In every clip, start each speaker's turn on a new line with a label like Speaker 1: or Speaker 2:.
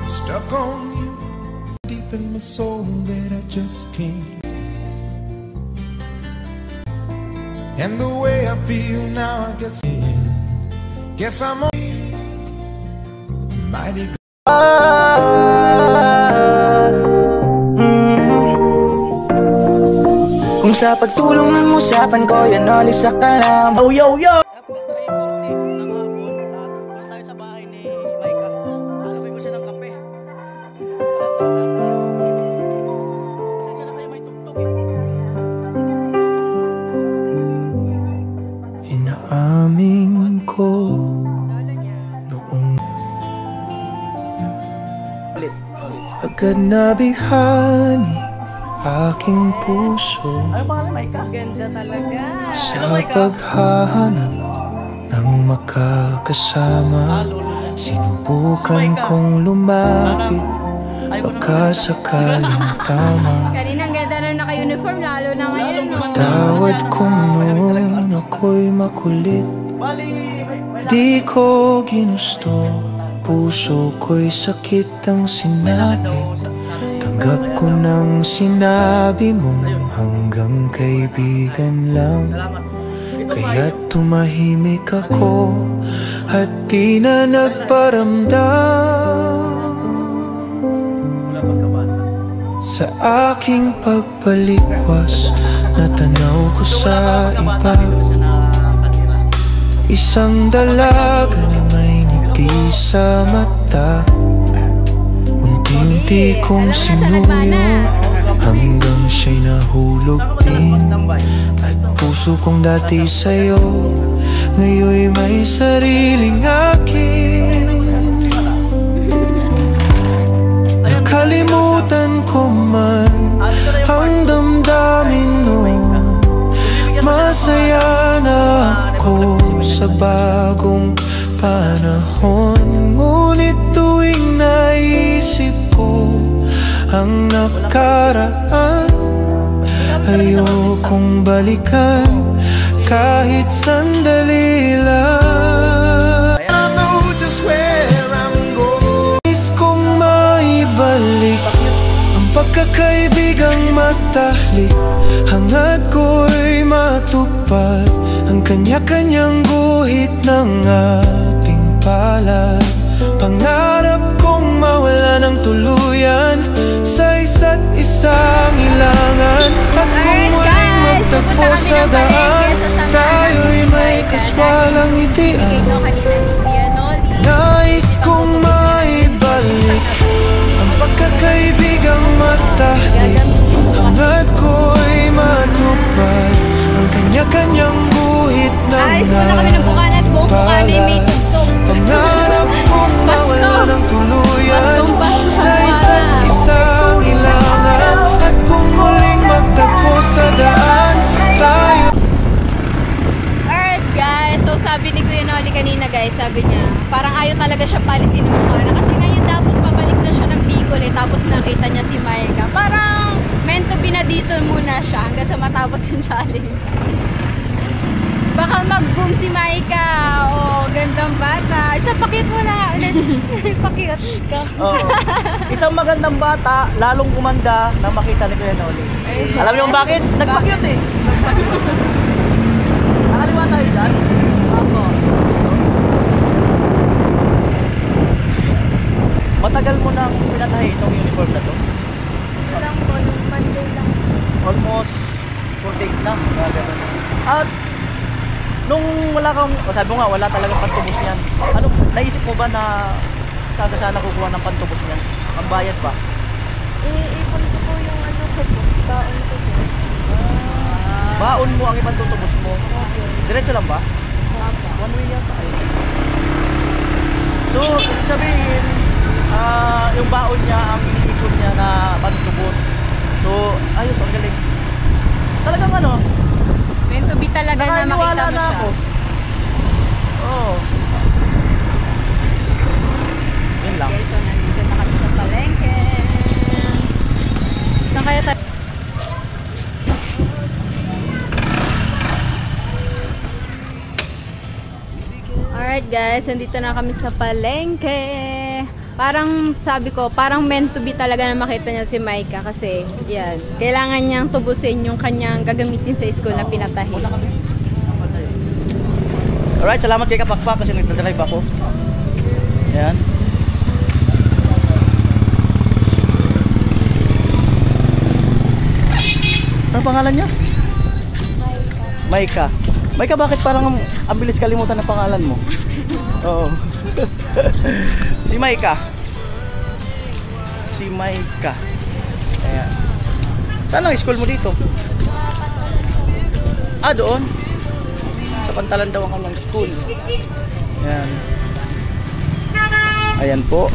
Speaker 1: Stuck on you deep in my soul that I just can't. And the way I feel now, I guess I'm on mighty good.
Speaker 2: Kung sa pagtulong ng usapan ko, yan ulit sa kalam.
Speaker 3: Yo, yo, yo!
Speaker 1: Inaamin ko noong agad nabihani aking puso
Speaker 4: Ganda talaga.
Speaker 1: sa paghahanap ng makakasama. Sinubukan kong lumapit, baka sakaling tama.
Speaker 4: Kanina ang ganda na naka-uniform, lalo na ngayon.
Speaker 1: Tawad kong noon ako'y makulit, di ko ginusto. Puso ko'y sakit ang sinapit. Tanggap ko nang sinabi mong hanggang kaibigan lang. Kaya tumahimik ako at di na nagparamdam. Sa aking pagbalikwas, natanaw ko sa iba, isang dalaga na may ngiti sa mata. Unti-unti kong sinuyo hanggang siya'y nahulog din. At puso kong dati sa'yo ngayon'y may sariling akin. Nakalimutan ko man ang damdamin noon. Masaya na ako sa bagong panahon. Ngunit tuwing naisip ko ang nakaraan, ayokong balikan kahit sandali lang. I know just where I'm going. Nais kong maibalik ang pagkakaibigang matahlik. Hangad ko'y matupad ang kanya-kanyang guhit ng ating palad. Pangarap kong mawala ng tuluyan sa isa't isang ilangan. At kung muling magtagpo sa daan, tayo'y may kaswalang itian. Nais kong maibalik ang pagkakaibigang matahlik. Hangad ko'y matupad ang kanya-kanyang guhit ng ating palad. Pangarap kong mawala ng tuluyan sa isa't isang ilangan. At kung muling magtagpo sa daan, tayo.
Speaker 4: Alright guys, so sabi ni Kuya Noli kanina guys, sabi niya parang ayaw talaga siya palisin ng mukha na kasi ngayon dapat pabalik na siya ng Bicol tapos nakita niya si Maika. Parang meant to be na dito muna siya hanggang sa matapos yung challenge. Baka mag-boom si Maika. Oh, gandang bata. Isang pakit mo na nga ulit. Pakit ka.
Speaker 3: Oh. Isang magandang bata, lalong kumanda na makita ni Kuya Noli. Alam niyo bakit? Nagpakyut eh. Nakaliwa tayo dyan?
Speaker 4: Opo.
Speaker 3: Matagal mo nang pinatahi itong uniform na to?
Speaker 4: Lang po, nung Monday lang.
Speaker 3: Almost 4 days na. At nung wala kang, sabi mo nga, wala talagang pantubos niyan. Ano, naisip mo ba na saan ka sana kukuha ng pantubos niyan? Ang bayad ba?
Speaker 4: Iipon ko po yung ano ko po. Baon ko po.
Speaker 3: Baon mo ang ipantutubos mo? Diretso lang ba? One way yata ay. So, sabihin, yung baon niya, ang iniipon niya na pantubos. So, ayos, ang galing. Talagang ano?
Speaker 4: Meant to be talaga na makita mo siya.
Speaker 3: Oo. Yun lang.
Speaker 4: Okay, so nandito na kami sa palengke. Saan kaya tayo? Alright guys, nandito na kami sa palengke. parang sabi ko, parang meant to be talaga na makita niya si Maika kasi yan, kailangan niyang tubusin yung kanyang gagamitin sa school na pinatahi.
Speaker 3: Alright, salamat kay Kapakpak kasi nagdadrive ako. Ayan. Ano pangalan niya? Maika. Maika, bakit parang ang bilis kalimutan ng pangalan mo? Oo. Si Maika. Si Maika. Ayan. Saan ang school mo dito? Ah, doon? Sa Pantalan daw ang kanyang school. Ayan. Ayan po.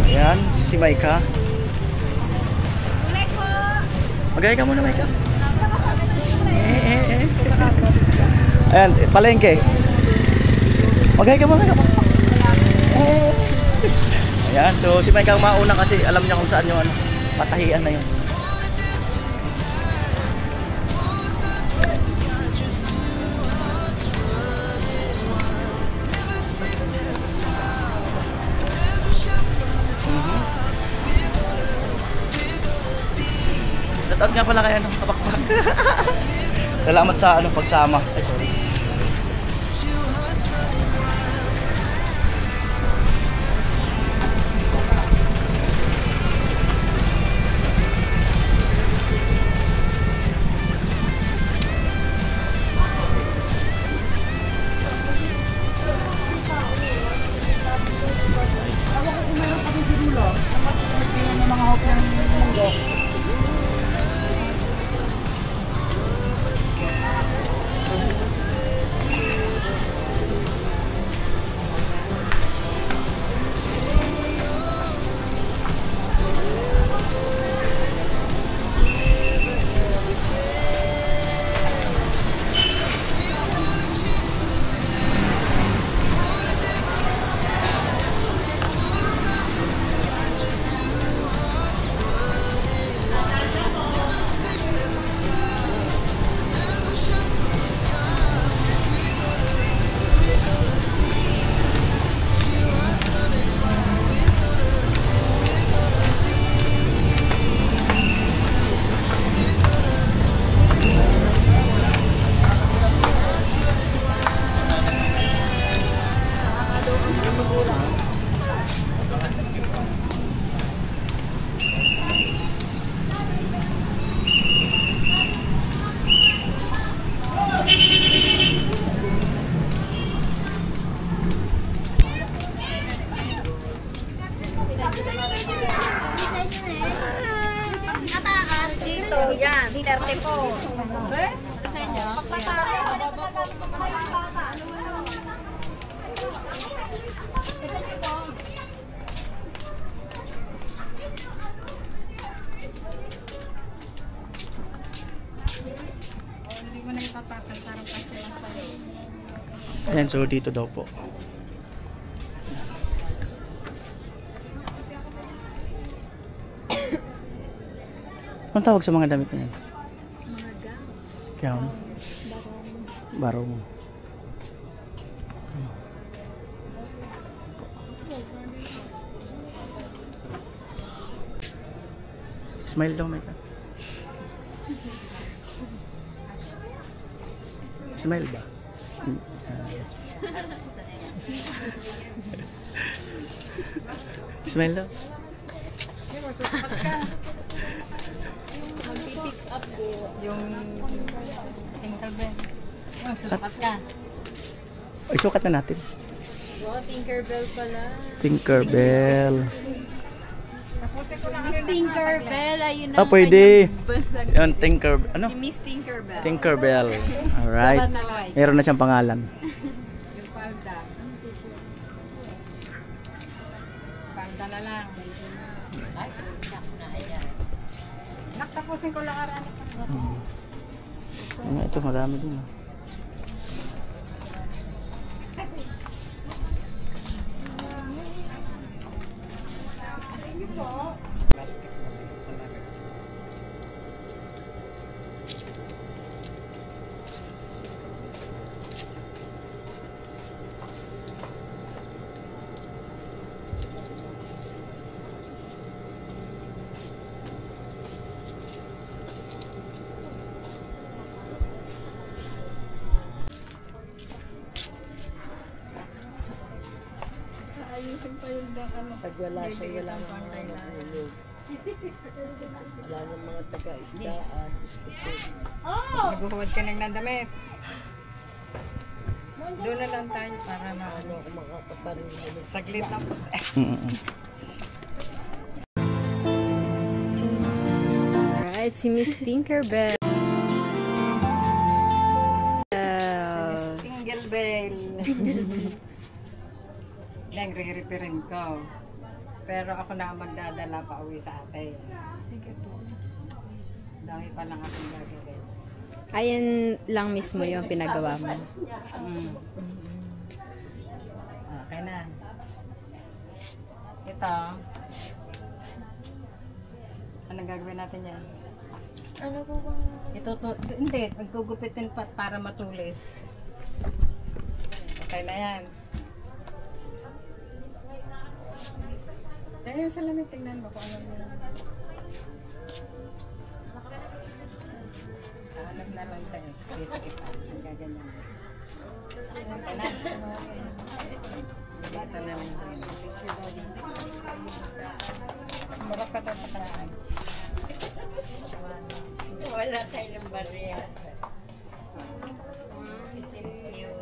Speaker 3: Ayan, si Maika. Magaya ka muna, Maika. Ayan, palengke. Magaya ka muna, Maika. Ayan, so si Maika ang mauna kasi alam niya kung saan yung ano, patahian na yun. Shoutout nga pala kay ano, Kapakpak. Salamat sa ano pagsama. Ay, sorry.
Speaker 5: Yan, 30 po.
Speaker 4: Sa inyo?
Speaker 5: Hindi mo na ipapakan, parang kasi lang sa'yo.
Speaker 3: Ayan, so dito daw po. Anong tawag sa mga damit na yan? Gown. Barong. Smile daw, Mika. Smile ba? Smile daw.
Speaker 4: Mag-pick up ko yung Tinkerbell.
Speaker 5: Susukat ka.
Speaker 3: Ay, sukat na natin.
Speaker 4: Wow, Tinkerbell pala.
Speaker 3: Tinkerbell.
Speaker 4: Miss Tinkerbell, ayun na.
Speaker 3: Ah, pwede.
Speaker 4: Bansag.
Speaker 3: Yun, Tinkerbell. Ano?
Speaker 4: Si Miss Tinkerbell.
Speaker 3: Tinkerbell. Alright. Meron na siyang pangalan.
Speaker 5: Yung palda. Palda na lang. Ay, na ayan. Naktapusin ko lang araw.
Speaker 3: Ito, marami din. Plastic.
Speaker 5: Pag wala siya, wala ng mga nahulog. Wala ng mga taga-isdaan. Naghuhuwad ka ng damit. Doon na lang tayo para maano ako makakaparin. Saglit lang po sa...
Speaker 4: Alright, si Miss Tinkerbell.
Speaker 5: Miss Tinglebell. Lang, re-referin ko. Pero ako na ang magdadala pa uwi sa atin. Sige po. Dami pa lang akong gagawin.
Speaker 4: Ayan lang mismo yung pinagawa mo.
Speaker 5: Okay na. Ito. Anong gagawin natin yan?
Speaker 4: Ano po bang...
Speaker 5: Ito to, hindi, maggugupitin pa para matulis. Okay na yan. Tayo yung salamin, tingnan mo kung ano yun. Alam na lang tayo. Sige, sakit pa. Gaganyan. Okay na. Bata na lang tayo. Picture daw din. Marap ka daw pakaraan. Wala kayo ng barya. Thank you.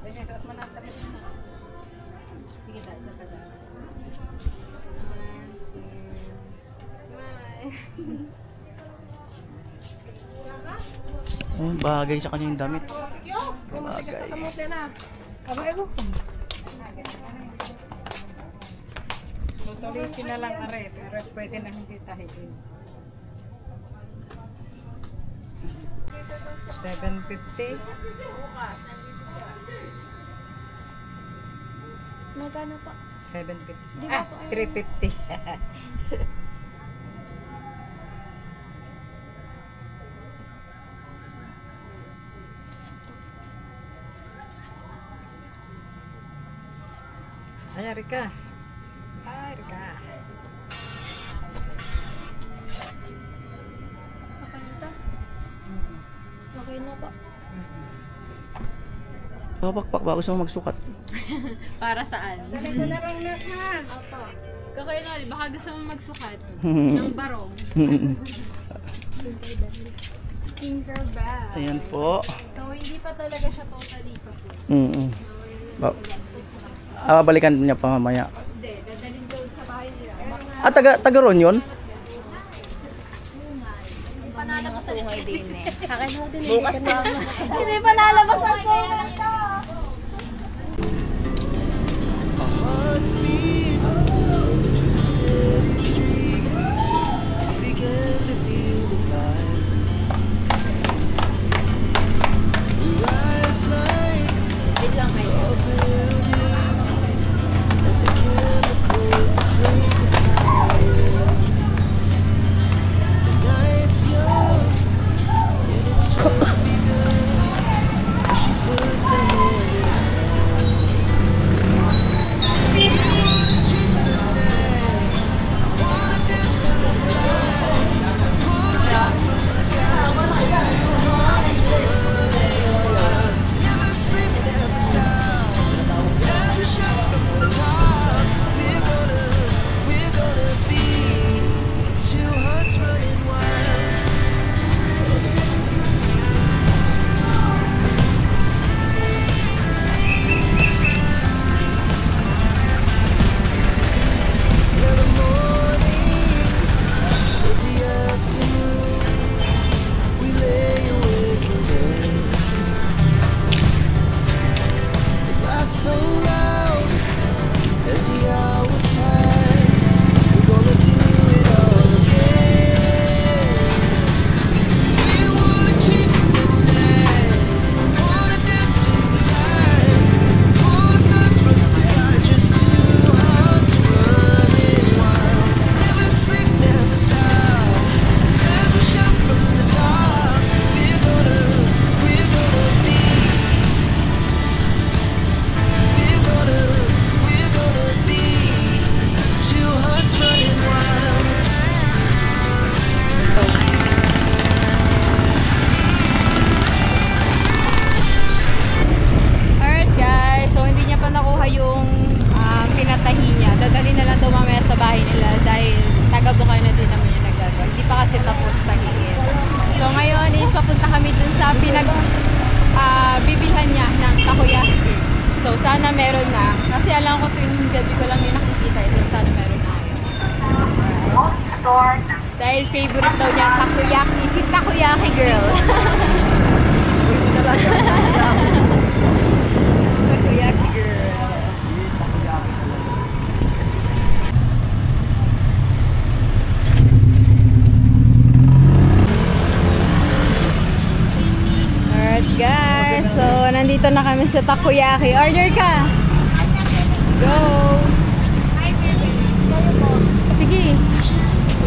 Speaker 5: Sige, suot mo na ang tabi. Sige, tayo sa tabi.
Speaker 3: Bagay sa kanya yung damit. Bagay.
Speaker 5: Tutulisin na lang are, pero pwede na hindi tahiin. 750.
Speaker 4: Magkano pa?
Speaker 5: 750. Ah, 350. Ay, Rika. Ay, Rika.
Speaker 4: Okay na to? Okay na po.
Speaker 3: Papakpak ba? Gusto mo magsukat?
Speaker 4: Para saan?
Speaker 5: Dali ko na lang na ha.
Speaker 4: Opo. Kakoy Noli, baka gusto mong magsukat ng barong. Tinkerbell.
Speaker 3: Ayan po.
Speaker 4: So, hindi pa talaga siya totally complete.
Speaker 3: Balikan niya pa mamaya.
Speaker 4: Hindi, dadalhin doon sa bahay nila.
Speaker 3: Taga ron yun?
Speaker 4: Hindi pa nalabas ang sungay din eh. Bukas pa. Hindi pa nalabas ang sungay to.
Speaker 1: Our hearts beat to the city streets. We began to feel the fire. We rise like
Speaker 4: Wait lang kayo.
Speaker 1: tall buildings as the chemicals that take us higher. The night's young and it's just begun as she puts her hand in mine. So loud as the hours pass, we're gonna do it all again. We wanna chase the night, wanna dance to the light, pull stars from the sky, just two hearts running wild. Never sleep, never stop, never shout from the top. We're gonna be.
Speaker 4: kasi tapos tahiin. So ngayon is papunta kami dun sa bibilhan niya ng takoyaki. So sana meron na. Kasi alam ko tuwing gabi ko lang yung nakikita. So sana meron na. Dahil favorite daw niya takoyaki. Si Takoyaki Girl. Takoyaki Girl. Alright guys, so nandito na kami sa Takoyaki. Order ka! Go! Sige,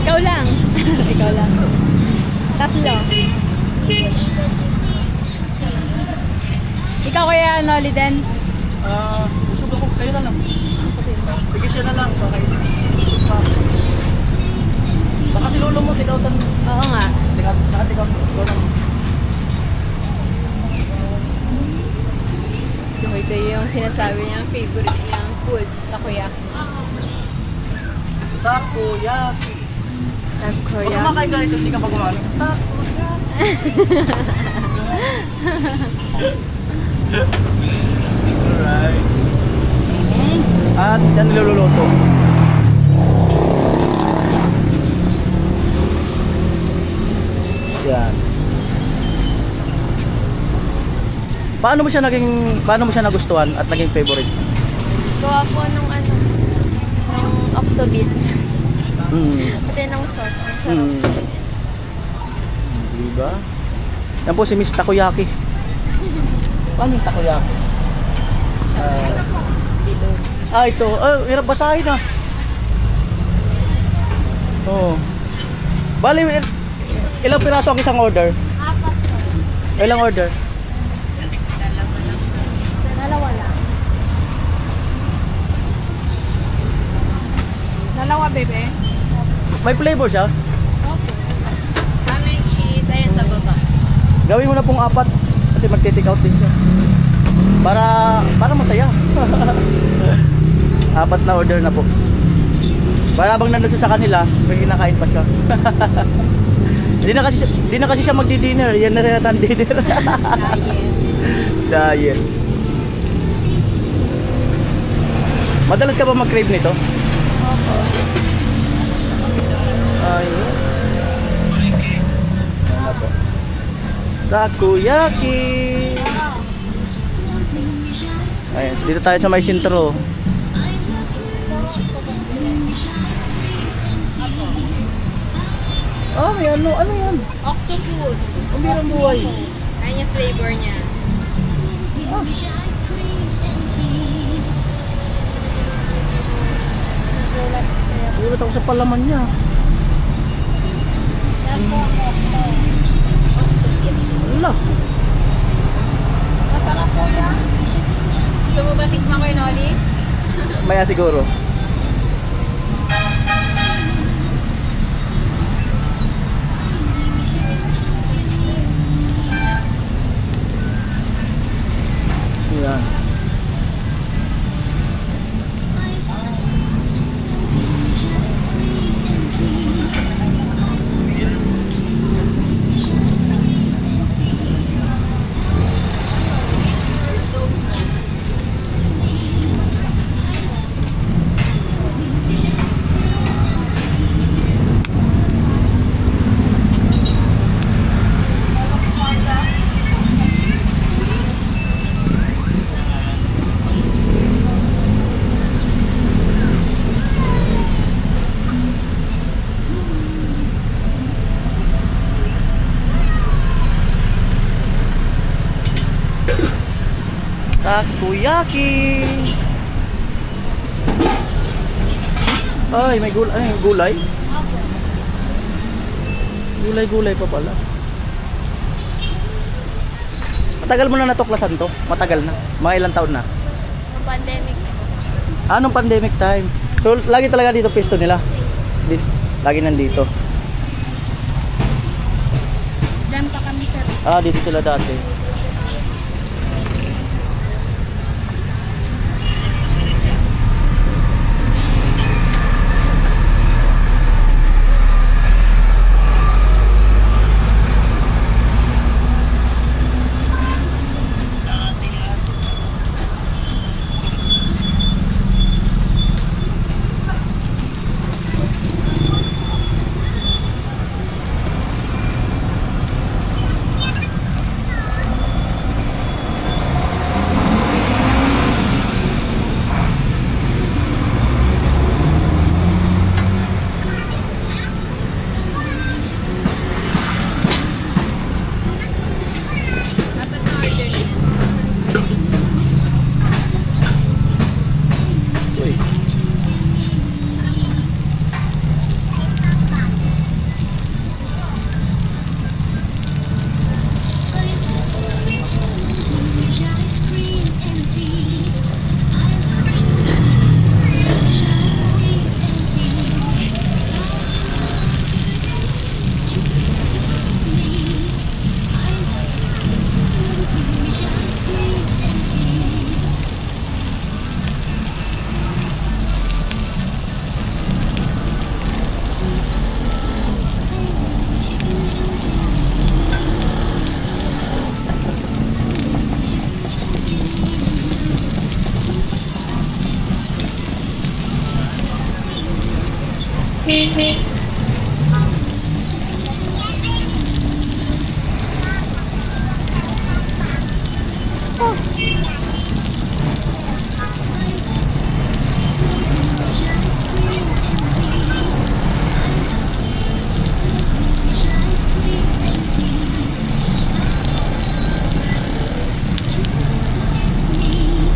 Speaker 4: ikaw lang. Ikaw lang. Tatlo. Ikaw kaya Noli din?
Speaker 3: Busog ako. Kayo na lang. Sige, siya na lang. Okay. Busog pa. Baka si lolo mo, tikautan.
Speaker 4: Oo nga.
Speaker 3: Tikautan.
Speaker 4: So ito yung sinasabi niyang favorite niyang foods, takoyaki.
Speaker 3: Takoyaki. Pag
Speaker 4: Takoyaki.
Speaker 3: kumakain ka nito, hindi ka pa gumano. Alright. At yan niluluto. Yan. Paano mo siya nagustuhan at naging favorite?
Speaker 4: Gawa po nung octobits. Pati nung sauce. Ang sarap.
Speaker 3: Diba? Yan po si Miss Takoyaki. Paano yung takoyaki?
Speaker 4: Bilog.
Speaker 3: Ito. Hirap basahin ah. Oo. Bali, ilang piraso ang isang order? 4. Ilang order?
Speaker 4: Dalawa lang. Dalawa, bebe?
Speaker 3: May flavor siya?
Speaker 4: Ham and cheese. Ayan sa baba.
Speaker 3: Gawin mo na pong 4 kasi magte-take out din siya. Para masaya. 4 na order na po. Para bang nandun siya sa kanila, may kinakain pa siya. Hindi na kasi siya magdi-dinner. Yan na rin ang dinner. Diet. Madalas ka ba mag-crave nito?
Speaker 4: Opo.
Speaker 3: Ayun. Ano po? Takoyaki. Ayan, so dito tayo sa may sentro. May ano yan?
Speaker 4: Octopus.
Speaker 3: Ang birang buhay.
Speaker 4: Ayan yung flavor niya.
Speaker 3: Ibat ako sa palaman niya. Wala.
Speaker 4: Masarap po yan. Gusto mo ba tikman ko yung Noli?
Speaker 3: Maya siguro. Yan. Takoyaki. Ay, may gulay. Gulay pa pala. Matagal mo na natuklasan to? Matagal na? Mga ilang taon na?
Speaker 4: Yung pandemic.
Speaker 3: Anong pandemic time? So, lagi talaga dito pisto nila? Lagi nandito.
Speaker 4: Diyan pa kami sir.
Speaker 3: Dito sila dati.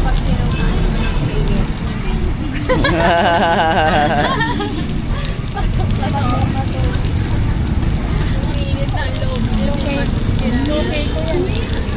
Speaker 4: Pag sinubukan mo ng player. Pasok na sa mga to. Umiinit ang loob. Okay ko yan.